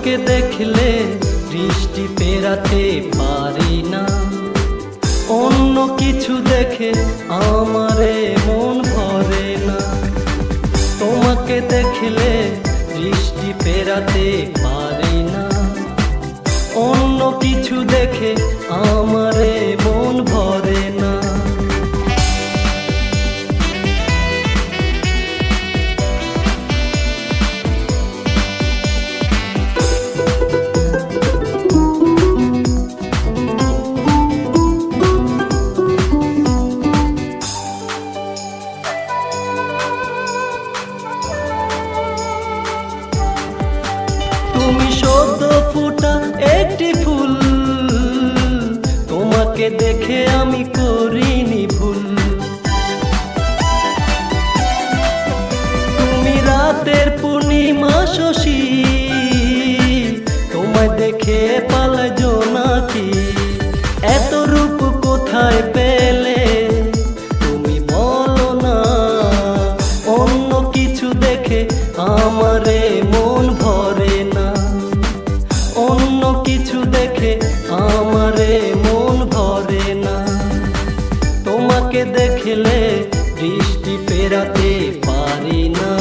তোমাকে দেখলে দৃষ্টি ফেরাতে পারি না, অন্য কিছু দেখে আমারে মন ভরে না। তোমাকে দেখলে দৃষ্টি ফেরাতে পারি না, অন্য কিছু দেখে আমারে মন ভরে না। তুমি সদ্য ফোটা একটি ফুল, তোমাকে দেখে আমি করিনি ভুল। তুমি রাতের পূর্ণিমা শশী, তোমায় দেখে পালায় জোনাকি। এত রূপ কোথায় পেলে তুমি বলো না, অন্য কিছু দেখে আমারে মন ভরে না, অন্য কিছু দেখে আমারে মন ভরে না। তোমাকে দেখলে দৃষ্টি ফেরাতে পারি না।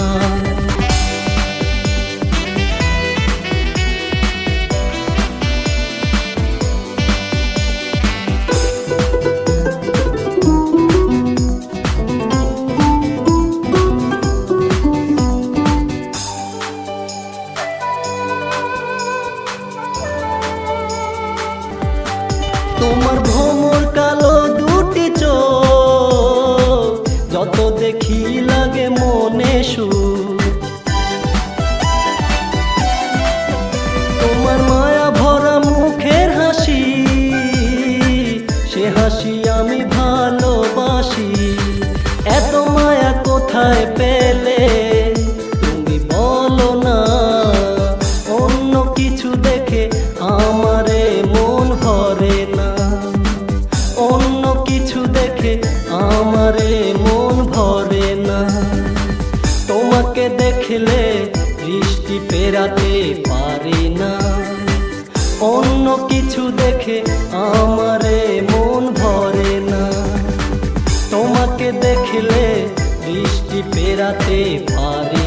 তোমার ভ্রমর কালো দুটি চোখ, যত দেখি লাগে মনে সুখ। তোমার মায়া ভরা মুখের হাসি, সে হাসি আমি ভালোবাসি। এত মায়া কোথায় পেলে তুমি বলো না, অন্য কিছু দেখে আমারে মন ভরে না, অন্য কিছু দেখে আমারে মন ভরে না। তোমাকে দেখলে দৃষ্টি ফেরাতে পারি না, অন্য কিছু দেখে আমারে মন ভরে না। তোমাকে দেখলে দৃষ্টি ফেরাতে পারি